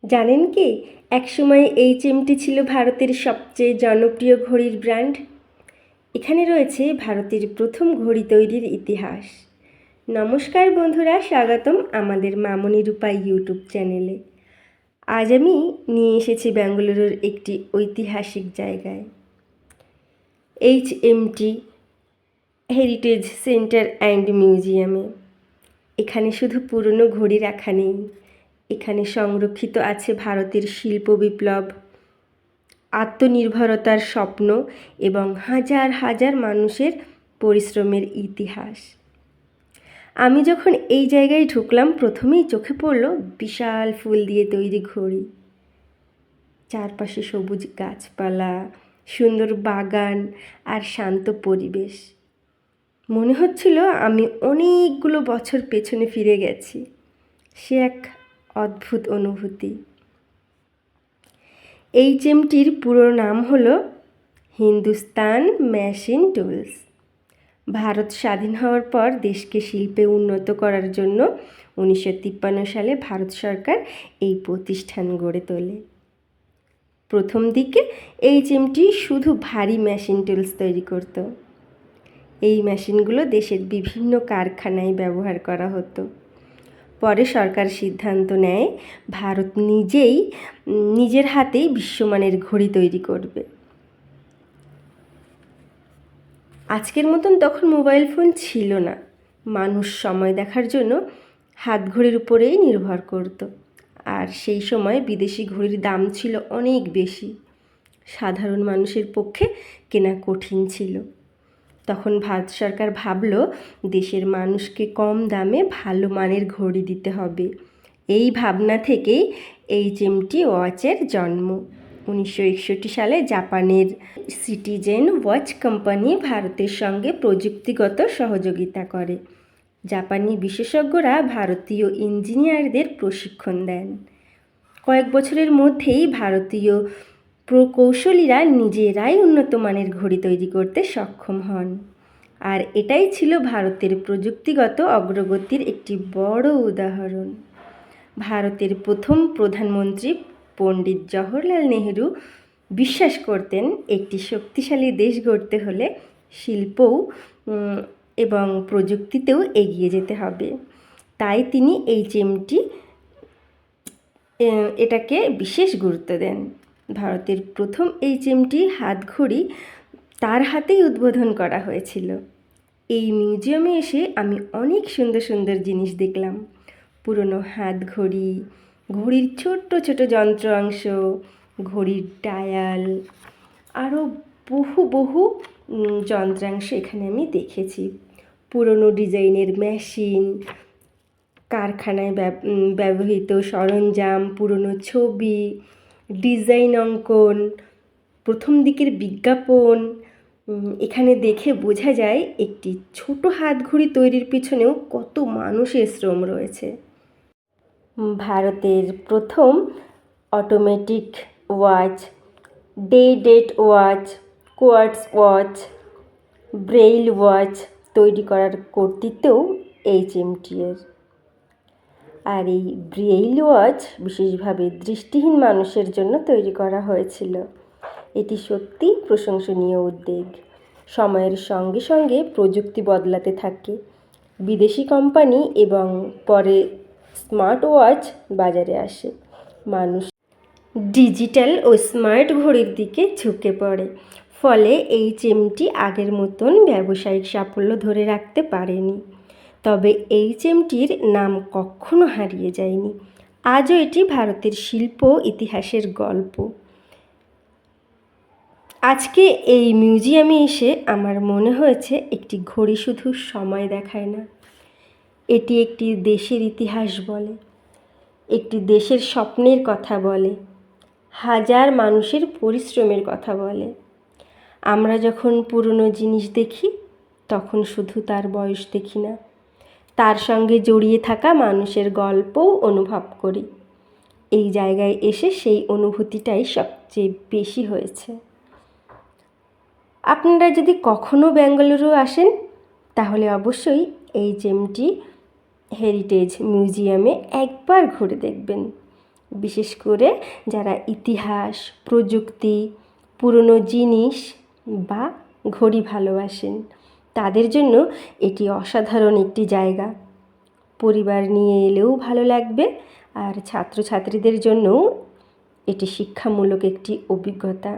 জানেন কি, একসময় এইচএমটি ছিল ভারতের সবচেয়ে জনপ্রিয় ঘড়ির ব্র্যান্ড। এখানে রয়েছে ভারতের প্রথম ঘড়ি তৈরির ইতিহাস। নমস্কার বন্ধুরা, স্বাগতম আমাদের মামনি রূপা ইউটিউব চ্যানেলে। আজ আমি নিয়ে এসেছি বেঙ্গালুরুর একটি ঐতিহাসিক জায়গায়, এইচএমটি হেরিটেজ সেন্টার অ্যান্ড মিউজিয়ামে। এখানে শুধু পুরনো ঘড়ি রাখা নেই, এখানে সংরক্ষিত আছে ভারতের শিল্প বিপ্লব, আত্মনির্ভরতার স্বপ্ন এবং হাজার হাজার মানুষের পরিশ্রমের ইতিহাস। আমি যখন এই জায়গায় ঢুকলাম, প্রথমেই চোখে পড়ল বিশাল ফুল দিয়ে তৈরি ঘড়ি। চারপাশে সবুজ গাছপালা, সুন্দর বাগান আর শান্ত পরিবেশ। মনে হচ্ছিল আমি অনেকগুলো বছর পেছনে ফিরে গেছি। সে এক অদ্ভুত অনুভূতি। এইচএমটির পুরো নাম হলো হিন্দুস্তান মেশিন টুলস। ভারত স্বাধীন হওয়ার পর দেশকে শিল্পে উন্নত করার জন্য 1953 সালে ভারত সরকার এই প্রতিষ্ঠান গড়ে তোলে। প্রথম দিকে এইচএমটি শুধু ভারী মেশিন টুলস তৈরি করত। এই মেশিনগুলো দেশের বিভিন্ন কারখানায় ব্যবহার করা হতো। পরে সরকার সিদ্ধান্ত নেয় ভারত নিজের হাতেই বিশ্বমানের ঘড়ি তৈরি করবে। আজকের মতন তখন মোবাইল ফোন ছিল না। মানুষ সময় দেখার জন্য হাত ঘড়ির উপরেই নির্ভর করত। আর সেই সময় বিদেশি ঘড়ির দাম ছিল অনেক বেশি। সাধারণ মানুষের পক্ষে কেনা কঠিন ছিল। তখন ভারত সরকার ভাবল, দেশের মানুষকে কম দামে ভালো মানের ঘড়ি দিতে হবে। এই ভাবনা থেকেই এইচএমটি ওয়াচের জন্ম। 1961 সালে জাপানের সিটিজেন ওয়াচ কোম্পানি ভারতের সঙ্গে প্রযুক্তিগত সহযোগিতা করে। জাপানি বিশেষজ্ঞরা ভারতীয় ইঞ্জিনিয়ারদের প্রশিক্ষণ দেন। কয়েক বছরের মধ্যেই ভারতীয় প্রকৌশলীরা নিজেরাই উন্নত মানের ঘড়ি তৈরি করতে সক্ষম হন। আর এটাই ছিল ভারতের প্রযুক্তিগত অগ্রগতির একটি বড় উদাহরণ। ভারতের প্রথম প্রধানমন্ত্রী পণ্ডিত জওহরলাল নেহেরু বিশ্বাস করতেন, একটি শক্তিশালী দেশ গড়তে হলে শিল্পও এবং প্রযুক্তিতেও এগিয়ে যেতে হবে। তাই তিনি এটাকে বিশেষ গুরুত্ব দেন। ভারতের প্রথম এইচএমটি হাতঘড়ি তার হাতেই উদ্বোধন করা হয়েছিল। এই মিউজিয়ামে এসে আমি অনেক সুন্দর সুন্দর জিনিস দেখলাম। পুরনো হাতঘড়ি, ঘড়ির ছোট্ট ছোট যন্ত্রাংশ, ঘড়ির ডায়াল, আরও বহু যন্ত্রাংশ এখানে আমি দেখেছি। পুরনো ডিজাইনের মেশিন, কারখানায় ব্যবহৃত সরঞ্জাম, পুরনো ছবি, ডিজাইন অঙ্কন, প্রথম দিকের বিজ্ঞাপন। এখানে দেখে বোঝা যায় একটি ছোট হাতঘড়ি তৈরির পিছনেও কত মানুষের শ্রম রয়েছে। ভারতের প্রথম automatic watch, date watch, quartz watch, braille watch তৈরি করার কর্তৃত্বও এইচএমটি-এর। আর এই ব্রেইল ওয়াচ বিশেষভাবে দৃষ্টিহীন মানুষের জন্য তৈরি করা হয়েছিল। এটি সত্যিই প্রশংসনীয় উদ্যোগ। সময়ের সঙ্গে সঙ্গে প্রযুক্তি বদলাতে থাকে। বিদেশি কোম্পানি এবং পরে স্মার্ট ওয়াচ বাজারে আসে। মানুষ ডিজিটাল ও স্মার্ট ঘড়ির দিকে ঝুঁকে পড়ে। ফলে এইচএমটি আগের মতন ব্যবসায়িক সাফল্য ধরে রাখতে পারেনি। তবে এইচএমটির নাম কখনো হারিয়ে যায়নি। আজও এটি ভারতের শিল্প ইতিহাসের গল্প। আজকে এই মিউজিয়ামে এসে আমার মনে হয়েছে, একটি ঘড়ি শুধু সময় দেখায় না, এটি একটি দেশের ইতিহাস বলে, একটি দেশের স্বপ্নের কথা বলে, হাজার মানুষের পরিশ্রমের কথা বলে। আমরা যখন পুরনো জিনিস দেখি, তখন শুধু তার বয়স দেখি না, তার সঙ্গে জড়িয়ে থাকা মানুষের গল্পও অনুভব করি। এই জায়গায় এসে সেই অনুভূতিটাই সবচেয়ে বেশি হয়েছে। আপনারা যদি কখনো বেঙ্গালুরু আসেন, তাহলে অবশ্যই এইচএমটি হেরিটেজ মিউজিয়ামে একবার ঘুরে দেখবেন। বিশেষ করে যারা ইতিহাস, প্রযুক্তি, পুরনো জিনিস বা ঘড়ি ভালোবাসেন তাদের জন্য এটি অসাধারণ একটি জায়গা। পরিবার নিয়ে এলেও ভালো লাগবে, আর ছাত্রছাত্রীদের জন্যও এটি শিক্ষামূলক একটি অভিজ্ঞতা।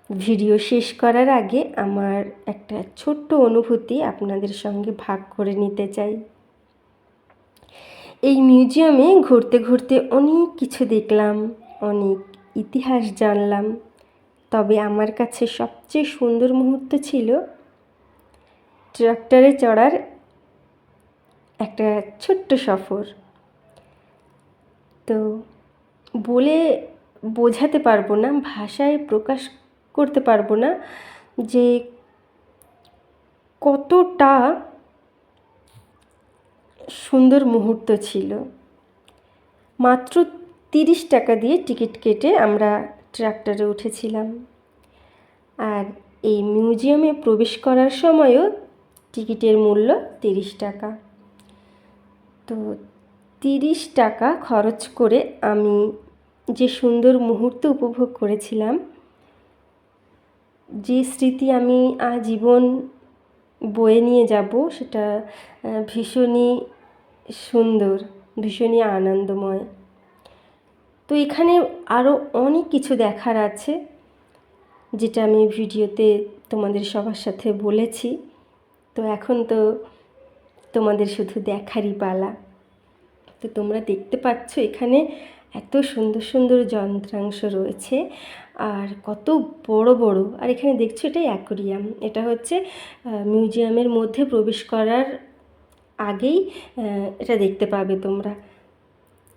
ভিডিও শেষ করার আগে আমার একটা ছোট্ট অনুভূতি আপনাদের সঙ্গে ভাগ করে নিতে চাই। এই মিউজিয়ামে ঘুরতে ঘুরতে অনেক কিছু দেখলাম, অনেক ইতিহাস জানলাম, তবে আমার কাছে সবচেয়ে সুন্দর মুহূর্ত ছিল ট্রাক্টরে চড়ার একটা ছোট্ট সফর। তো বলে বোঝাতে পারবো না, ভাষায় প্রকাশ করতে পারবো না যে কতটা সুন্দর মুহূর্ত ছিল। মাত্র 30 টাকা দিয়ে টিকিট কেটে আমরা ট্রাক্টরে উঠেছিলাম, আর এই মিউজিয়ামে প্রবেশ করার সময়ও টিকিটের মূল্য 30 টাকা। তো 30 টাকা খরচ করে আমি যে সুন্দর মুহূর্ত উপভোগ করেছিলাম, যে স্মৃতি আমি আজীবন বয়ে নিয়ে যাব, সেটা ভীষণই সুন্দর, ভীষণই আনন্দময়। তো এখানে আরও অনেক কিছু দেখার আছে, যেটা আমি ভিডিওতে তোমাদের সবার সাথে বলেছি। তো এখন তো তোমাদের শুধু দেখারই পালা। তো তোমরা দেখতে পাচ্ছ এখানে এত সুন্দর সুন্দর যন্ত্রাংশ রয়েছে, আর কত বড় বড়। আর এখানে দেখছো এটা অ্যাকোরিয়াম। এটা হচ্ছে মিউজিয়ামের মধ্যে প্রবেশ করার আগেই এটা দেখতে পাবে তোমরা,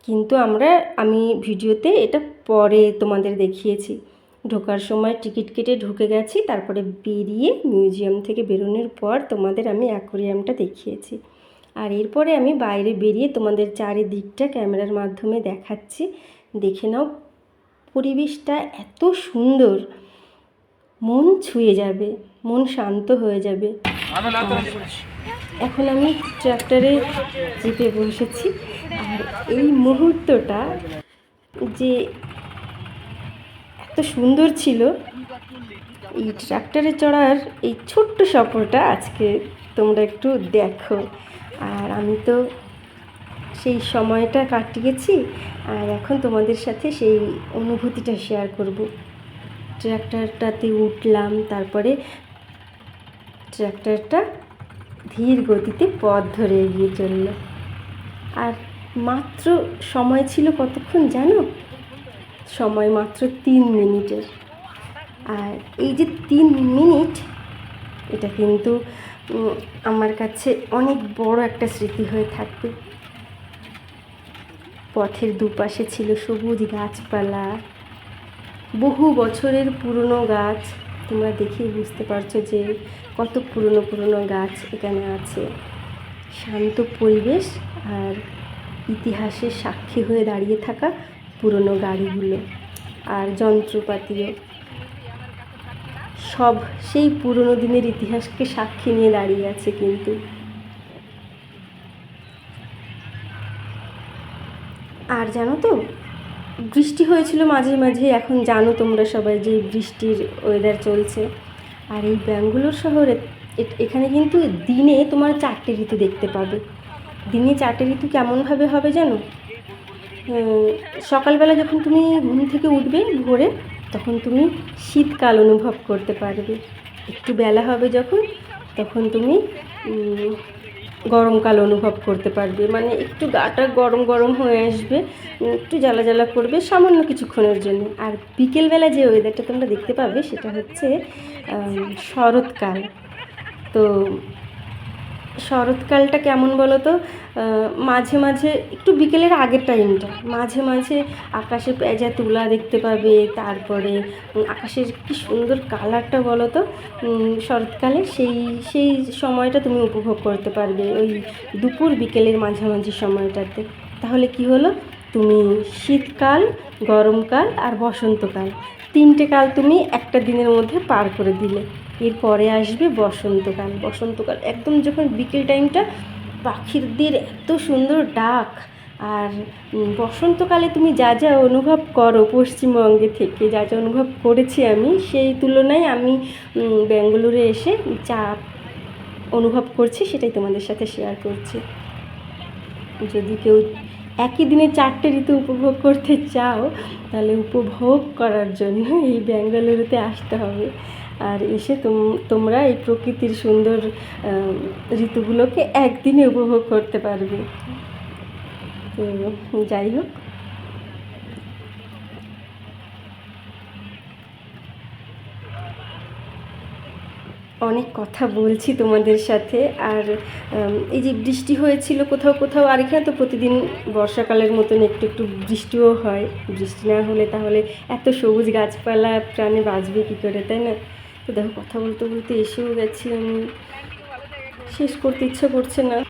কিন্তু আমি ভিডিওতে এটা পরে তোমাদের দেখিয়েছি। ঢোকার সময় টিকিট কেটে ঢুকে গেছি, তারপরে বেরিয়ে মিউজিয়াম থেকে বেরোনোর পর তোমাদের আমি অ্যাকোরিয়ামটা দেখিয়েছি। আর এরপরে আমি বাইরে বেরিয়ে তোমাদের চারিদিকটা ক্যামেরার মাধ্যমে দেখাচ্ছি। দেখে নাও, পরিবেশটা এত সুন্দর, মন ছুঁয়ে যাবে, মন শান্ত হয়ে যাবে। এখন আমি ট্রাক্টরে চেপে বসেছি, আর এই মুহূর্তটা যে এত সুন্দর ছিল, এই ট্রাক্টরে চড়ার এই ছোট্ট সফরটা আজকে তোমরা একটু দেখো। আর আমি তো সেই সময়টা কাটিয়েছি, আর এখন তোমাদের সাথে সেই অনুভূতিটা শেয়ার করব। ট্রাক্টরটাতে উঠলাম, তারপরে ট্রাক্টরটা ধীর গতিতে পথ ধরে এগিয়ে চলল। আর মাত্র সময় ছিল কতক্ষণ জানো? সময় মাত্র 3 মিনিটের। আর এই যে 3 মিনিট, এটা কিন্তু আমার কাছে অনেক বড় একটা স্মৃতি হয়ে থাকবে। পথের দুপাশে ছিল সবুজ গাছপালা, বহু বছরের পুরনো গাছ। তোমরা দেখেই বুঝতে পারছো যে কত পুরনো পুরনো গাছ এখানে আছে। শান্ত পরিবেশ, আর ইতিহাসের সাক্ষী হয়ে দাঁড়িয়ে থাকা পুরনো গাড়িগুলো আর যন্ত্রপাতিও সব সেই পুরনো দিনের ইতিহাসকে সাক্ষী নিয়ে দাঁড়িয়ে আছে। কিন্তু আর জানো তো, বৃষ্টি হয়েছিল মাঝে মাঝে। এখন জানো তোমরা সবাই যে বৃষ্টির ওয়েদার চলছে। আর এই ব্যাঙ্গালোর শহরে এখানে কিন্তু দিনে তোমার 4টে ঋতু দেখতে পাবে। দিনে 4টে ঋতু কেমনভাবে হবে জানো? সকালবেলা যখন তুমি ঘুম থেকে উঠবে ভোরে, তখন তুমি শীতকাল অনুভব করতে পারবে। একটু বেলা হবে যখন, তখন তুমি গরমকাল অনুভব করতে পারবে। মানে একটু গাটা গরম গরম হয়ে আসবে, একটু জ্বালা জ্বালা করবে সামান্য কিছুক্ষণের জন্য। আর বিকেলবেলা যে ওয়েদারটা তোমরা দেখতে পাবে, সেটা হচ্ছে শরৎকাল। তো শরৎকালটা কেমন বলো তো? মাঝে মাঝে একটু বিকেলের আগের টাইমটা, মাঝে মাঝে আকাশে পেঁজা তুলা দেখতে পাবে। তারপরে আকাশের কি সুন্দর কালারটা বলো তো শরৎকালে। সেই সময়টা তুমি উপভোগ করতে পারবে ওই দুপুর বিকেলের মাঝামাঝি সময়টাতে। তাহলে কি হলো, তুমি শীতকাল, গরমকাল আর বসন্তকাল, 3টে কাল তুমি একটা দিনের মধ্যে পার করে দিলে। এরপরে আসবে বসন্তকাল। বসন্তকাল একদম যখন বিকেল টাইমটা, পাখিদের এত সুন্দর ডাক, আর বসন্তকালে তুমি যা যা অনুভব করো পশ্চিমবঙ্গে থেকে, যা যা অনুভব করেছি আমি, সেই তুলনায় আমি ব্যাঙ্গালোরে এসে যা অনুভব করছি সেটাই তোমাদের সাথে শেয়ার করছি। যদি কেউ একই দিনে 4টে ঋতু উপভোগ করতে চাও, তাহলে উপভোগ করার জন্য এই ব্যাঙ্গালুরুতে আসতে হবে। আর এসে তোমরা এই প্রকৃতির সুন্দর ঋতুগুলোকে একদিনে উপভোগ করতে পারবে। তো যাই হোক, অনেক কথা বলছি তোমাদের সাথে। আর এই যে বৃষ্টি হয়েছিল কোথাও কোথাও, আর এখানে তো প্রতিদিন বর্ষাকালের মতন একটু একটু বৃষ্টিও হয়। বৃষ্টি না হলে তাহলে এত সবুজ গাছপালা প্রাণে বাঁচবে কী করে, তাই না? তো দেখো, কথা বলতে বলতে এসেও গেছি আমি, শেষ করতে ইচ্ছা করছে না।